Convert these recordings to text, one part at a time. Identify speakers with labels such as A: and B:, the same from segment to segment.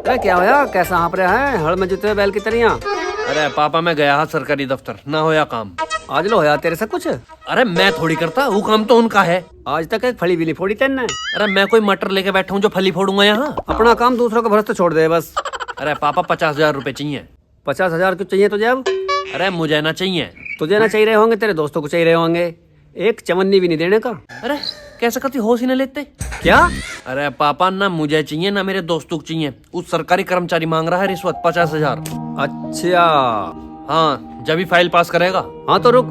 A: अरे क्या होया, कैसा हाँप रहा है हड़ में जुते बैल की तरिया?
B: अरे पापा मैं गया सरकारी दफ्तर ना होया काम।
A: आज लो होया तेरे से कुछ?
B: अरे मैं थोड़ी करता वो काम तो उनका है।
A: आज तक एक फली भी नहीं फोड़ी तेने।
B: अरे मैं कोई मटर लेके बैठा हूँ जो फली फोड़ूंगा यहाँ?
A: अपना काम दूसरों को भरोसे छोड़ दे बस।
B: अरे पापा 50,000 रुपए चाहिए।
A: 50,000 क्यों चाहिए तुझे अब?
B: अरे मुझे ना चाहिए।
A: तुझे ना चाहिए होंगे, तेरे दोस्तों को चाहिए रहे होंगे। एक चवन्नी भी नहीं देने का।
B: अरे कैसे कभी होश ही न लेते
A: क्या?
B: अरे पापा ना मुझे चाहिए ना मेरे दोस्तों को चाहिए। उस सरकारी कर्मचारी मांग रहा है रिश्वत 50,000।
A: अच्छा
B: हाँ जब भी फाइल पास करेगा।
A: हाँ तो रुक,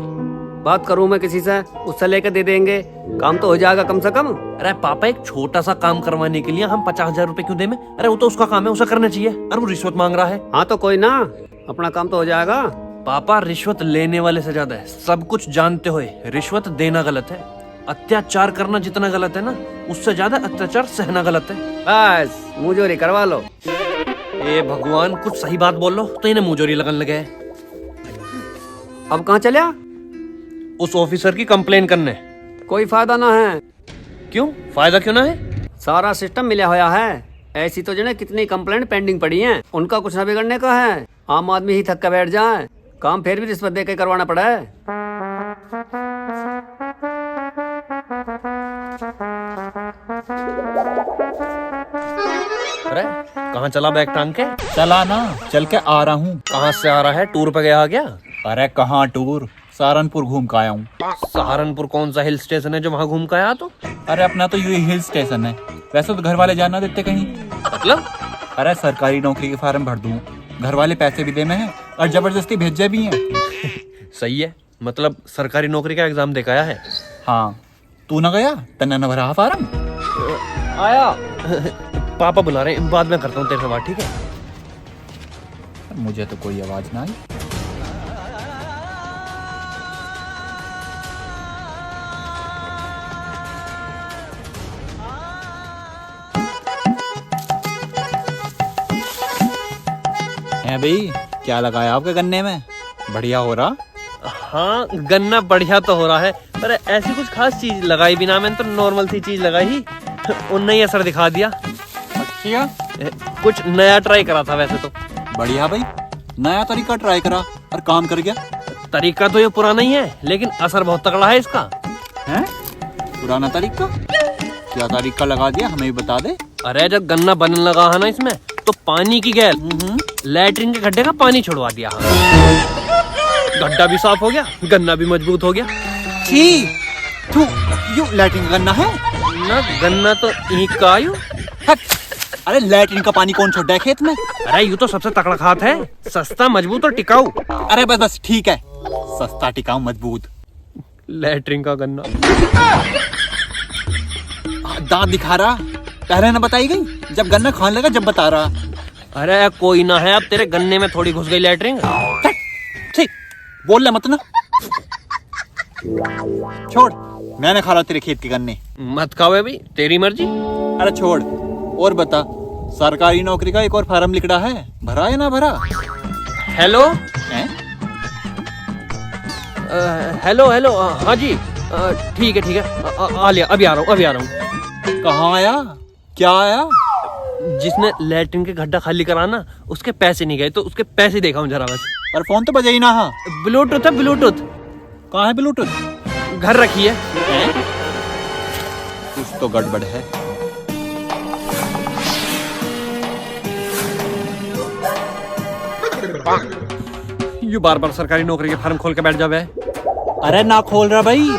A: बात करूँ मैं किसी से, उससे लेकर दे देंगे, काम तो हो जाएगा कम से कम।
B: अरे पापा एक छोटा सा काम करवाने के लिए हम 50,000 रुपए क्यों दे में? अरे वो तो उसका काम है, उसे करना चाहिए। अरे वो रिश्वत मांग रहा है।
A: हाँ तो कोई ना, अपना काम तो हो जाएगा।
B: पापा रिश्वत लेने वाले से ज्यादा है, सब कुछ जानते हुए रिश्वत देना गलत है। अत्याचार करना जितना गलत है ना, उससे ज्यादा अत्याचार सहना गलत है।
A: बस मुझोरी करवा लो।
B: ए भगवान कुछ सही बात बोल लो तो इन्हें मुजोरी लगन लगे।
A: अब कहाँ चलिया?
B: उस ऑफिसर की कंप्लेन करने।
A: कोई फायदा ना है।
B: क्यों फायदा क्यों ना है?
A: सारा सिस्टम मिला होया है। ऐसी तो जने कितनी कंप्लेंट पेंडिंग पड़ी हैं, उनका कुछ ना बिगड़ने का है। आम आदमी ही थक कर बैठ जाए, काम फिर भी रिश्वत दे के करवाना पड़ा है।
B: अरे कहाँ चला बैग टांग के?
C: चला ना, चल के आ रहा हूँ।
B: कहाँ से आ रहा है? टूर पे गया क्या?
C: अरे कहाँ टूर, सहारनपुर घूम के आया हूँ।
B: सहारनपुर कौन सा हिल स्टेशन है जो वहाँ घूम के आया? तो
C: अरे अपना तो यही हिल स्टेशन है। वैसे तो घर वाले जाना देते कहीं।
B: मतलब?
C: अरे सरकारी नौकरी के फार्म भर दूँ, घर वाले पैसे भी देने हैं और जबरदस्ती भेजे भी हैं।
B: सही है, मतलब सरकारी नौकरी का एग्जाम दे के आया है।
C: हाँ तू ना गया, तन्ना न भरा फार्म?
B: आया पापा बुला रहे हैं, बाद में करता हूँ तेरे से बात, ठीक है?
C: मुझे तो कोई आवाज ना आई। है भाई, क्या लगाया आपके गन्ने में? बढ़िया हो रहा?
B: हाँ गन्ना बढ़िया तो हो रहा है, पर ऐसी कुछ खास चीज लगाई भी ना, मैंने तो नॉर्मल सी चीज लगाई ही, उनने ही असर दिखा दिया।
C: अच्छा,
B: कुछ नया ट्राई करा था वैसे तो।
C: बढ़िया भाई, नया तरीका ट्राई करा और काम कर गया।
B: तरीका तो ये पुराना ही है, लेकिन असर बहुत तगड़ा है इसका।
C: हैं? पुराना तरीका? क्या तरीका लगा दिया, हमें भी बता दे।
B: अरे जब गन्ना बनने लगा है ना इसमें, तो पानी की गैल लैट्रिन के गड्ढे का पानी छुड़वा दिया। गड्ढा भी साफ हो गया, गन्ना भी मजबूत हो गया।
C: छी, तू यू लैट्रिन का गन्ना है
B: ना? गन्ना तो ईंट का आयु।
C: अरे लैट्रिन का पानी कौन छोड़ा है खेत में?
B: अरे यू तो सबसे तगड़ा खाद है, सस्ता मजबूत और टिकाऊ।
C: अरे बस बस ठीक है, सस्ता टिकाऊ मजबूत।
B: लैट्रिन का गन्ना।
C: दांत दिखा रहा, पहले ना बताई गई, जब गन्ना खाने लगा जब बता रहा।
B: अरे कोई ना है, अब तेरे गन्ने में थोड़ी घुस गई लैट्रिन।
C: ठीक, बोल ले मत ना। छोड़, मैंने खा रहा तेरे खेत के गन्ने।
B: मत खाओ भाई, तेरी मर्जी।
C: अरे छोड़, और बता, सरकारी नौकरी का एक और फार्म लिख रहा है, भरा या ना भरा?
B: हेलो
C: हैं?
B: हेलो हेलो, हाँ जी, ठीक है ठीक है, आ लिया, अभी आ रहा हूँ अभी आ रहा हूँ।
C: कहाँ आया, क्या आया?
B: जिसने लैट्रिन के गड्ढा खाली कराना, उसके पैसे नहीं गए, तो उसके पैसे देखा हूँ जरा बस।
C: पर फोन तो बजा ही ना। हाँ,
B: ब्लूटूथ है ब्लूटूथ।
C: कहाँ है ब्लूटूथ?
B: घर रखी है।
C: कुछ तो गड़बड़ है।
B: यू बार बार सरकारी नौकरी के फार्म खोल के बैठ जावे।
C: अरे ना खोल रहा भाई।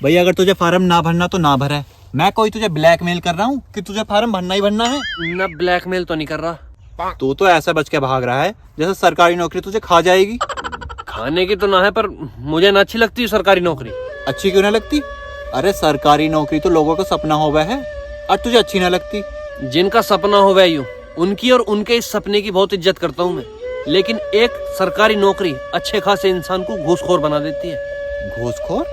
C: भाई अगर तुझे फार्म ना भरना तो ना भरे, मैं कोई तुझे ब्लैकमेल कर रहा हूँ कि तुझे फार्म भरना ही भरना है?
B: ना ब्लैकमेल तो नहीं कर रहा।
C: तू तो ऐसा बच के भाग रहा है जैसे सरकारी नौकरी तुझे खा जाएगी।
B: खाने की तो ना है, पर मुझे ना अच्छी लगती सरकारी नौकरी।
C: अच्छी क्यों ना लगती? अरे सरकारी नौकरी तो लोगों का सपना हो गया है, और तुझे अच्छी ना लगती?
B: जिनका सपना हो वह यूं, उनकी और उनके इस सपने की बहुत इज्जत करता हूँ मैं, लेकिन एक सरकारी नौकरी अच्छे खासे इंसान को घूसखोर बना देती है।
C: घूसखोर?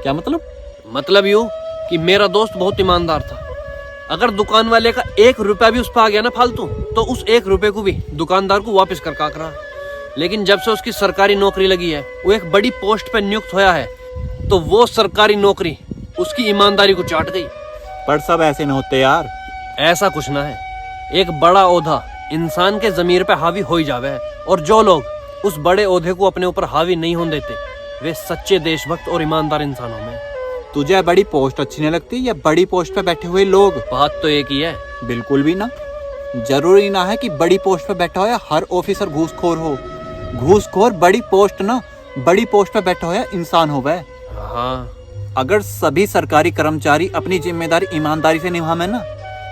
C: क्या मतलब?
B: मतलब यूं कि मेरा दोस्त बहुत ईमानदार था। अगर दुकान वाले का 1 रुपया भी उस पर आ गया ना फालतू, तो उस 1 रुपये को भी दुकानदार को वापस कर काक रहा। लेकिन जब से उसकी सरकारी नौकरी लगी है, वो एक बड़ी पोस्ट पर नियुक्त होया है, तो वो सरकारी नौकरी उसकी ईमानदारी को चाट गई।
C: पर सब ऐसे न होते यार।
B: ऐसा कुछ ना है, एक बड़ा ओहदा इंसान के जमीर पे हावी हो ही जावे है, और जो लोग उस बड़े ओहदे को अपने ऊपर हावी नहीं होने देते वे सच्चे देशभक्त और ईमानदार इंसानों में।
C: तुझे बड़ी पोस्ट अच्छी नहीं लगती या बड़ी पोस्ट पे बैठे हुए लोग?
B: बात तो एक ही है।
C: बिल्कुल भी ना। जरूरी ना है कि बड़ी पोस्ट पे बैठा हो या हर ऑफिसर घूसखोर हो। घूसखोर बड़ी पोस्ट ना, बड़ी पोस्ट पे बैठा हो या इंसान हो वह।
B: हाँ,
C: अगर सभी सरकारी कर्मचारी अपनी जिम्मेदारी ईमानदारी से निभावे ना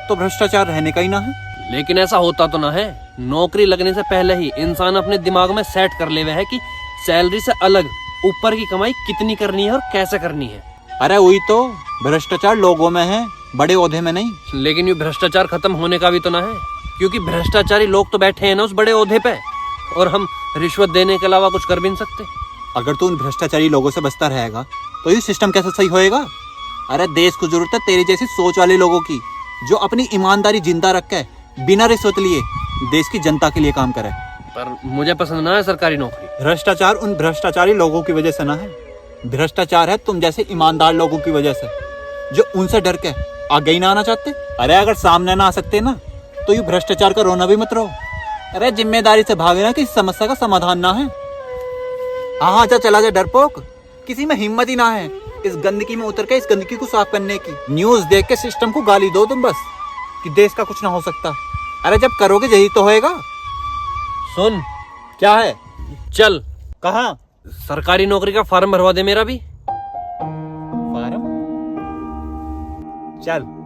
C: तो भ्रष्टाचार रहने का ही ना है।
B: लेकिन ऐसा होता तो ना है। नौकरी लगने से पहले ही इंसान अपने दिमाग में सेट कर ले हुए है कि सैलरी से अलग ऊपर की कमाई कितनी करनी है और कैसे करनी है।
C: अरे वही तो, भ्रष्टाचार लोगों में है, बड़े ओहदे में नहीं।
B: लेकिन ये भ्रष्टाचार खत्म होने का भी तो ना है, क्योंकि भ्रष्टाचारी लोग तो बैठे हैं ना उस बड़े ओहदे पे, और हम रिश्वत देने के अलावा कुछ कर भी नहीं सकते।
C: अगर तू उन भ्रष्टाचारी लोगों से बचता रहेगा तो ये सिस्टम कैसे सही होएगा? अरे देश को जरूरत है तेरी जैसी सोच वाले लोगों की, जो अपनी ईमानदारी जिंदा रख के बिना रिश्वत लिए देश की जनता के लिए काम करे।
B: पर मुझे पसंद ना है सरकारी नौकरी।
C: भ्रष्टाचार उन भ्रष्टाचारी लोगों की वजह से ना है, भ्रष्टाचार है तुम जैसे ईमानदार लोगों की वजह से, जो उनसे डर के आगे ही ना आना चाहते। अरे अगर सामने ना आ सकते ना तो ये भ्रष्टाचार का रोना भी मत रहो। अरे जिम्मेदारी से भागे ना, किसी समस्या का समाधान ना है। हाँ जा, चला जा डरपोक, किसी में हिम्मत ही ना है इस गंदगी में उतर के इस गंदगी को साफ करने की। न्यूज देख के सिस्टम को गाली दो तुम बस कि देश का कुछ ना हो सकता। अरे जब करोगे यही तो होएगा।
B: सुन,
C: क्या है?
B: चल
C: कहाँ?
B: सरकारी नौकरी का फॉर्म भरवा दे मेरा भी।
C: फार्म? चल।